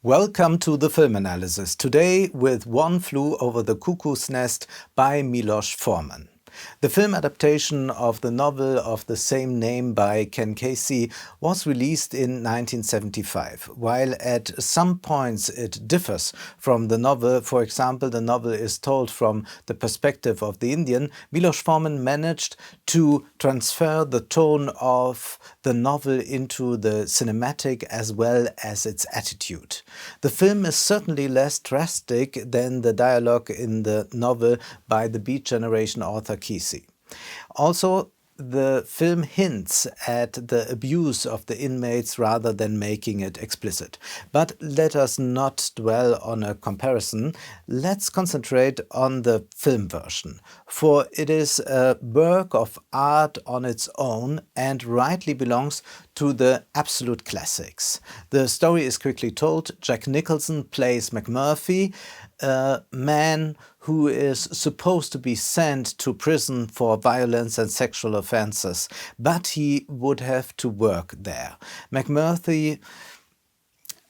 Welcome to the film analysis, today with One Flew Over the Cuckoo's Nest by Miloš Forman. The film adaptation of the novel of the same name by Ken Kesey was released in 1975. While at some points it differs from the novel, for example, the novel is told from the perspective of the Indian, Miloš Forman managed to transfer the tone of the novel into the cinematic as well as its attitude. The film is certainly less drastic than the dialogue in the novel by the Beat Generation author Kesey. Also, the film hints at the abuse of the inmates rather than making it explicit. But let us not dwell on a comparison. Let's concentrate on the film version, for it is a work of art on its own and rightly belongs to the absolute classics. The story is quickly told. Jack Nicholson plays McMurphy, a man who is supposed to be sent to prison for violence and sexual offenses, but he would have to work there. McMurphy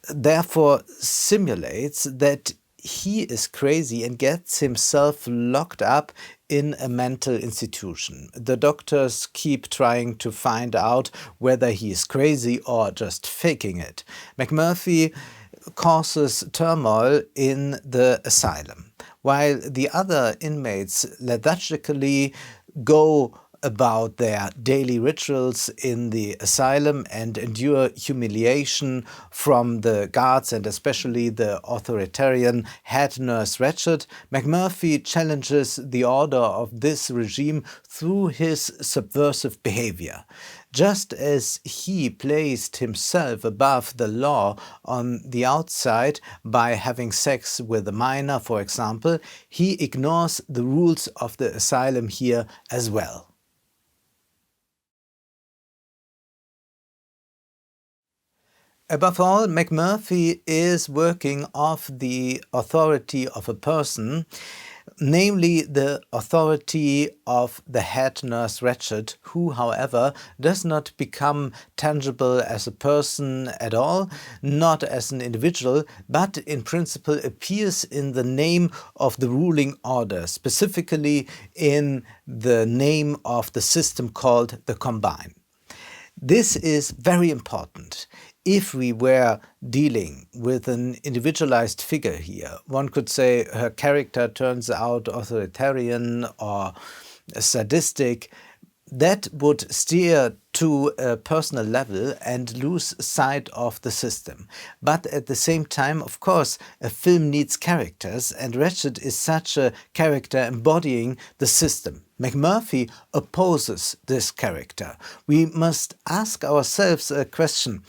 therefore simulates that he is crazy and gets himself locked up in a mental institution. The doctors keep trying to find out whether he is crazy or just faking it. McMurphy causes turmoil in the asylum, while the other inmates lethargically go about their daily rituals in the asylum and endure humiliation from the guards and especially the authoritarian head nurse Ratchet. McMurphy challenges the order of this regime through his subversive behavior. Just as he placed himself above the law on the outside by having sex with a minor, for example, he ignores the rules of the asylum here as well. Above all, McMurphy is working off the authority of a person, namely the authority of the head nurse Ratchet, who, however, does not become tangible as a person at all, not as an individual, but in principle appears in the name of the ruling order, specifically in the name of the system called the Combine. This is very important. If we were dealing with an individualized figure here, one could say her character turns out authoritarian or sadistic. That would steer to a personal level and lose sight of the system. But at the same time, of course, a film needs characters, and Ratchet is such a character embodying the system. McMurphy opposes this character. We must ask ourselves a question.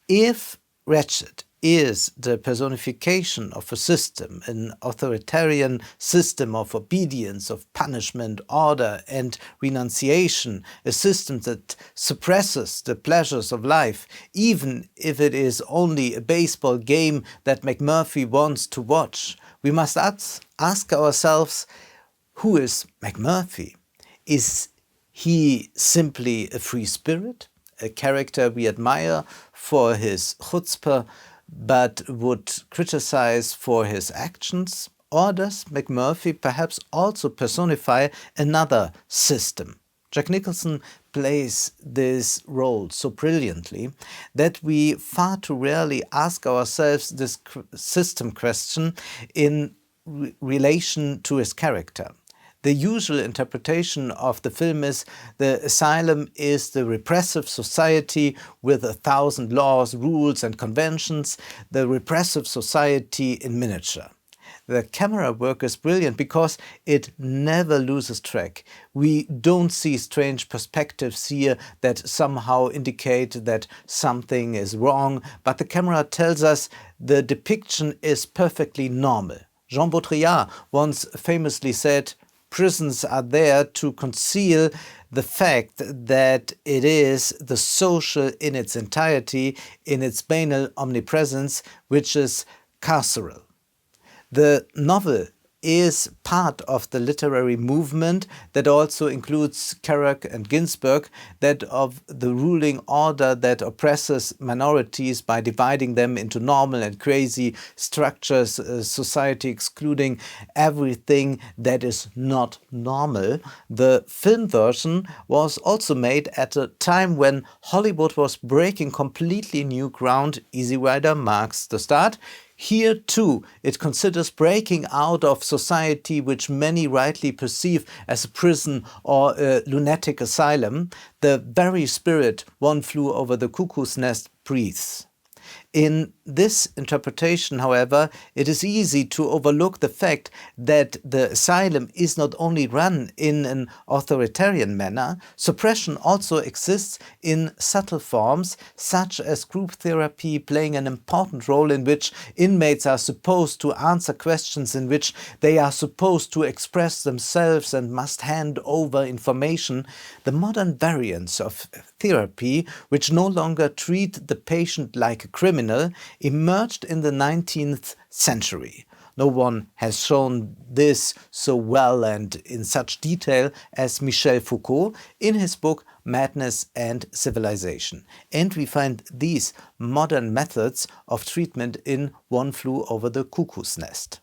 If Ratchet is the personification of a system, an authoritarian system of obedience, of punishment, order and renunciation, a system that suppresses the pleasures of life, even if it is only a baseball game that McMurphy wants to watch, we must ask ourselves, who is McMurphy? Is he simply a free spirit? A character we admire for his chutzpah, but would criticize for his actions? Or does McMurphy perhaps also personify another system? Jack Nicholson plays this role so brilliantly that we far too rarely ask ourselves this system question in relation to his character. The usual interpretation of the film is the asylum is the repressive society with 1,000 laws, rules and conventions, the repressive society in miniature. The camera work is brilliant because it never loses track. We don't see strange perspectives here that somehow indicate that something is wrong, but the camera tells us the depiction is perfectly normal. Jean Baudrillard once famously said, "Prisons are there to conceal the fact that it is the social in its entirety, in its banal omnipresence, which is carceral." The novel is part of the literary movement that also includes Kerouac and Ginsberg, that of the ruling order that oppresses minorities by dividing them into normal and crazy structures, society excluding everything that is not normal. The film version was also made at a time when Hollywood was breaking completely new ground. Easy Rider marks the start. Here too, it considers breaking out of society which many rightly perceive as a prison or a lunatic asylum. The very spirit One Flew Over the Cuckoo's Nest breathes. In this interpretation, however, it is easy to overlook the fact that the asylum is not only run in an authoritarian manner, suppression also exists in subtle forms, such as group therapy playing an important role in which inmates are supposed to answer questions, in which they are supposed to express themselves and must hand over information. The modern variants of therapy, which no longer treat the patient like a criminal, emerged in the 19th century. No one has shown this so well and in such detail as Michel Foucault in his book Madness and Civilization. And we find these modern methods of treatment in One Flew Over the Cuckoo's Nest.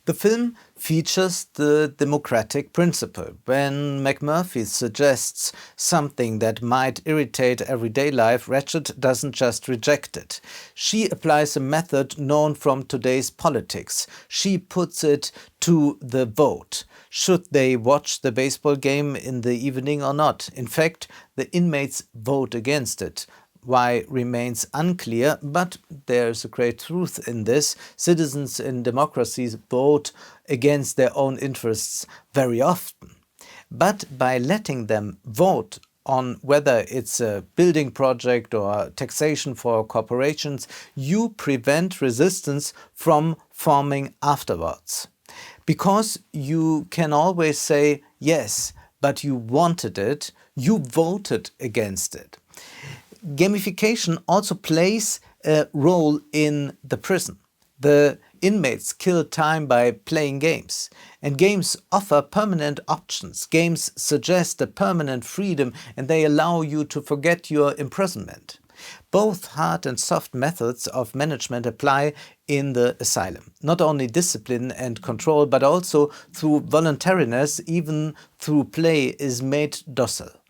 The film features the democratic principle. When McMurphy suggests something that might irritate everyday life, Ratched doesn't just reject it. She applies a method known from today's politics. She puts it to the vote. Should they watch the baseball game in the evening or not? In fact, the inmates vote against it. Why remains unclear, but there is a great truth in this. Citizens in democracies vote against their own interests very often. But by letting them vote on whether it's a building project or taxation for corporations, you prevent resistance from forming afterwards. Because you can always say, yes, but you wanted it, you voted against it. Gamification also plays a role in the prison. The inmates kill time by playing games, and games offer permanent options. Games suggest a permanent freedom, and they allow you to forget your imprisonment. Both hard and soft methods of management apply in the asylum. Not only discipline and control, but also through voluntariness, even through play, is made docile.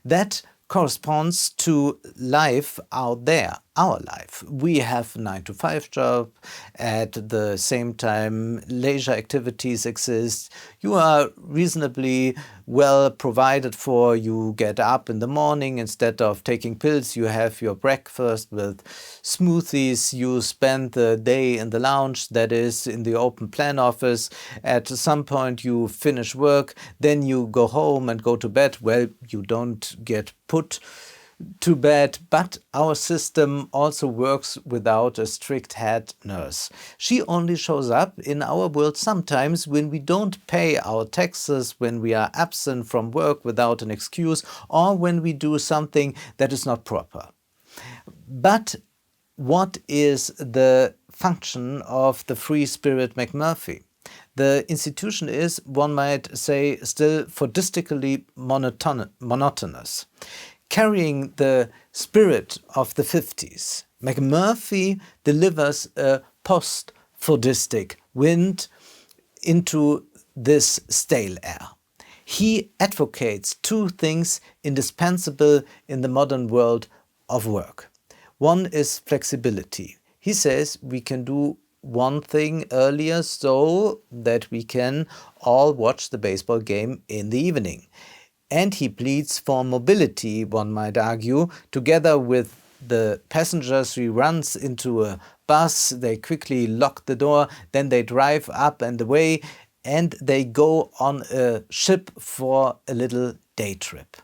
That corresponds to life out there, our life. We have a 9-to-5 job. At the same time, leisure activities exist. You are reasonably well provided for. You get up in the morning. Instead of taking pills, you have your breakfast with smoothies. You spend the day in the lounge, that is in the open plan office. At some point you finish work, then you go home and go to bed. Well, you don't get put to bed, but our system also works without a strict head nurse. She only shows up in our world sometimes when we don't pay our taxes, when we are absent from work without an excuse, or when we do something that is not proper. But what is the function of the free spirit McMurphy? The institution is, one might say, still fordistically monotonous. Carrying the spirit of the 50s, McMurphy delivers a post-Fordistic wind into this stale air. He advocates two things indispensable in the modern world of work. One is flexibility. He says we can do one thing earlier so that we can all watch the baseball game in the evening. And he pleads for mobility, one might argue. Together with the passengers, he runs into a bus, they quickly lock the door, then they drive up and away, and they go on a ship for a little day trip.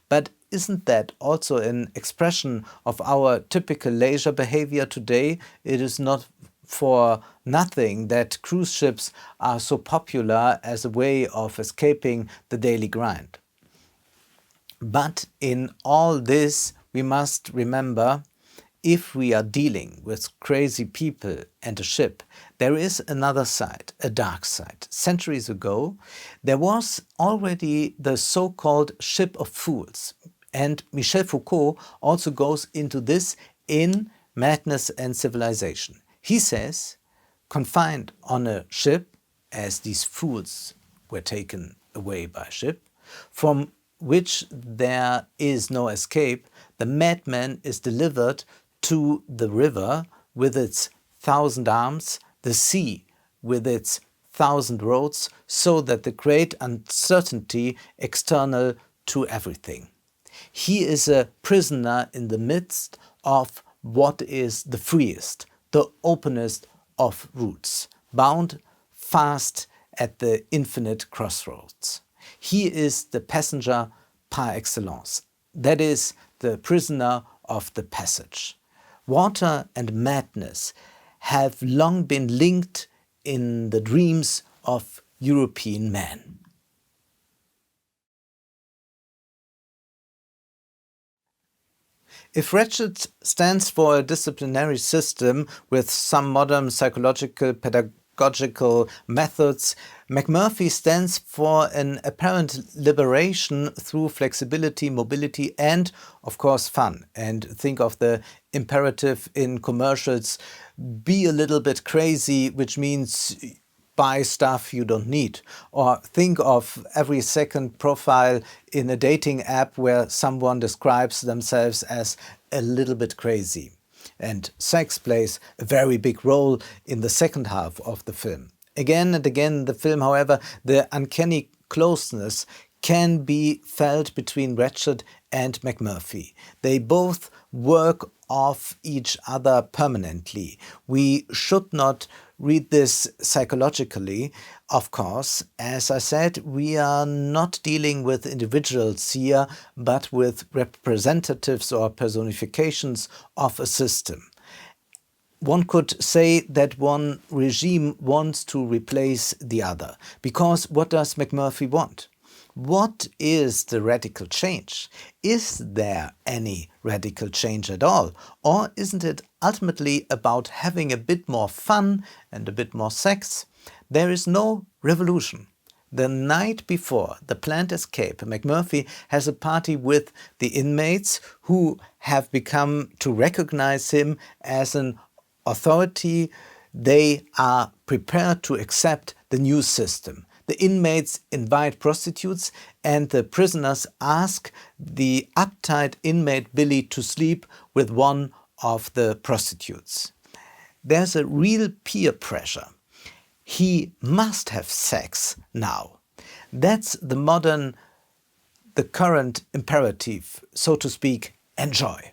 But isn't that also an expression of our typical leisure behavior today? It is not for nothing that cruise ships are so popular as a way of escaping the daily grind. But in all this, we must remember if we are dealing with crazy people and a ship, there is another side, a dark side. Centuries ago, there was already the so-called ship of fools. And Michel Foucault also goes into this in Madness and Civilization. He says, confined on a ship, as these fools were taken away by a ship, from which there is no escape, the madman is delivered to the river with its 1,000 arms, the sea with its 1,000 roads, so that the great uncertainty external to everything. He is a prisoner in the midst of what is the freest, the openest of routes, bound fast at the infinite crossroads. He is the passenger par excellence, that is, the prisoner of the passage. Water and madness have long been linked in the dreams of European men. If wretched stands for a disciplinary system with some modern psychological pedagogical methods, McMurphy stands for an apparent liberation through flexibility, mobility and, of course, fun. And think of the imperative in commercials, be a little bit crazy, which means buy stuff you don't need. Or think of every second profile in a dating app where someone describes themselves as a little bit crazy. And sex plays a very big role in the second half of the film. Again and again in the film, however, the uncanny closeness can be felt between Ratched and McMurphy. They both work off each other permanently. We should not read this psychologically, of course. As I said, we are not dealing with individuals here, but with representatives or personifications of a system. One could say that one regime wants to replace the other, because what does McMurphy want? What is the radical change? Is there any radical change at all? Or isn't it ultimately about having a bit more fun and a bit more sex? There is no revolution. The night before the planned escape, McMurphy has a party with the inmates who have become to recognize him as an authority. They are prepared to accept the new system. The inmates invite prostitutes and the prisoners ask the uptight inmate Billy to sleep with one of the prostitutes. There's a real peer pressure. He must have sex now. That's the current imperative, so to speak, enjoy.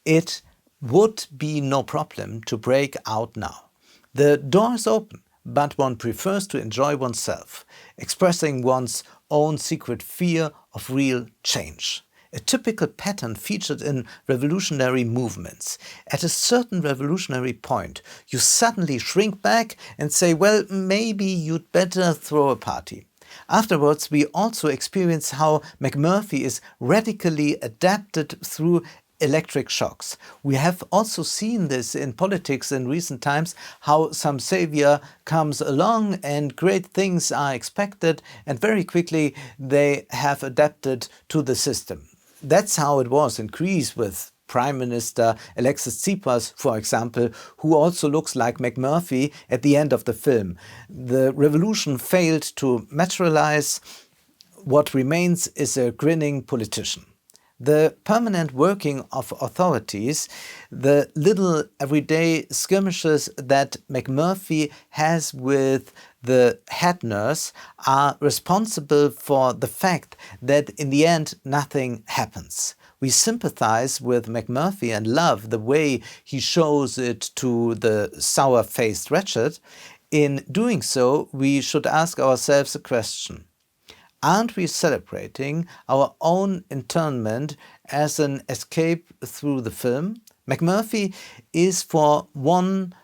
It would be no problem to break out now. The door is open, but one prefers to enjoy oneself, expressing one's own secret fear of real change. A typical pattern featured in revolutionary movements. At a certain revolutionary point, you suddenly shrink back and say, well, maybe you'd better throw a party. Afterwards, we also experience how McMurphy is radically adapted through electric shocks. We have also seen this in politics in recent times, how some savior comes along and great things are expected and very quickly they have adapted to the system. That's how it was in Greece with Prime Minister Alexis Tsipras, for example, who also looks like McMurphy at the end of the film. The revolution failed to materialize. What remains is a grinning politician. The permanent working of authorities, the little everyday skirmishes that McMurphy has with the head nurse are responsible for the fact that in the end nothing happens. We sympathize with McMurphy and love the way he shows it to the sour-faced Ratched. In doing so, we should ask ourselves a question. Aren't we celebrating our own internment as an escape through the film? McMurphy is for one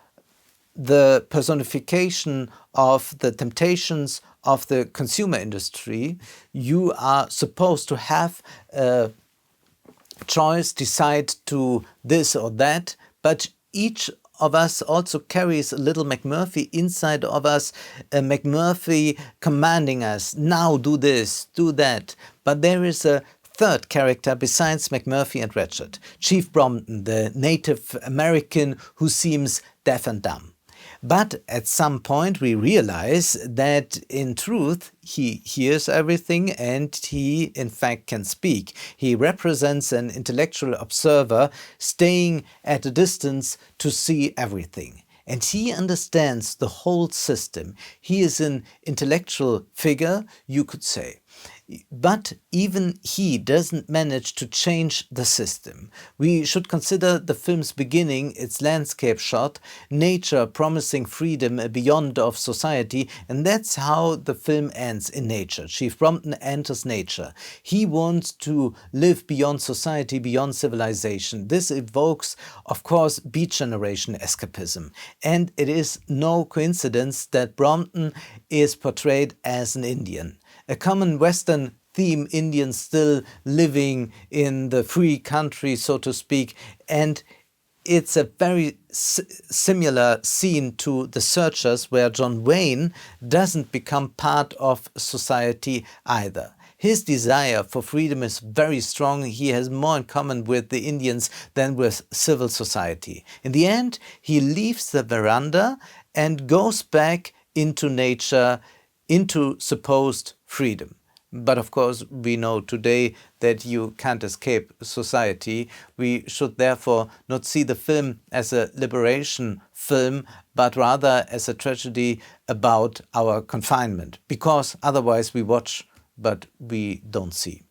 the personification of the temptations of the consumer industry. You are supposed to have a choice, decide to this or that, but each of us also carries a little McMurphy inside of us, a McMurphy commanding us, now do this, do that. But there is a third character besides McMurphy and Ratchet, Chief Brompton, the Native American who seems deaf and dumb. But at some point we realize that in truth he hears everything and he in fact can speak. He represents an intellectual observer staying at a distance to see everything. And he understands the whole system. He is an intellectual figure, you could say. But even he doesn't manage to change the system. We should consider the film's beginning, its landscape shot, nature promising freedom beyond of society, and that's how the film ends in nature. Chief Brompton enters nature. He wants to live beyond society, beyond civilization. This evokes, of course, Beat Generation escapism. And it is no coincidence that Brompton is portrayed as an Indian. A common Western theme, Indians still living in the free country, so to speak, and it's a very similar scene to The Searchers, where John Wayne doesn't become part of society either. His desire for freedom is very strong. He has more in common with the Indians than with civil society. In the end, he leaves the veranda and goes back into nature, into supposed freedom. But of course, we know today that you can't escape society. We should therefore not see the film as a liberation film, but rather as a tragedy about our confinement, because otherwise we watch, but we don't see.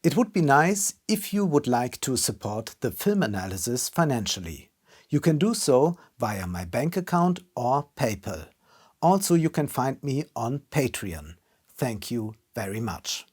It would be nice if you would like to support the film analysis financially. You can do so via my bank account or PayPal. Also, you can find me on Patreon. Thank you very much.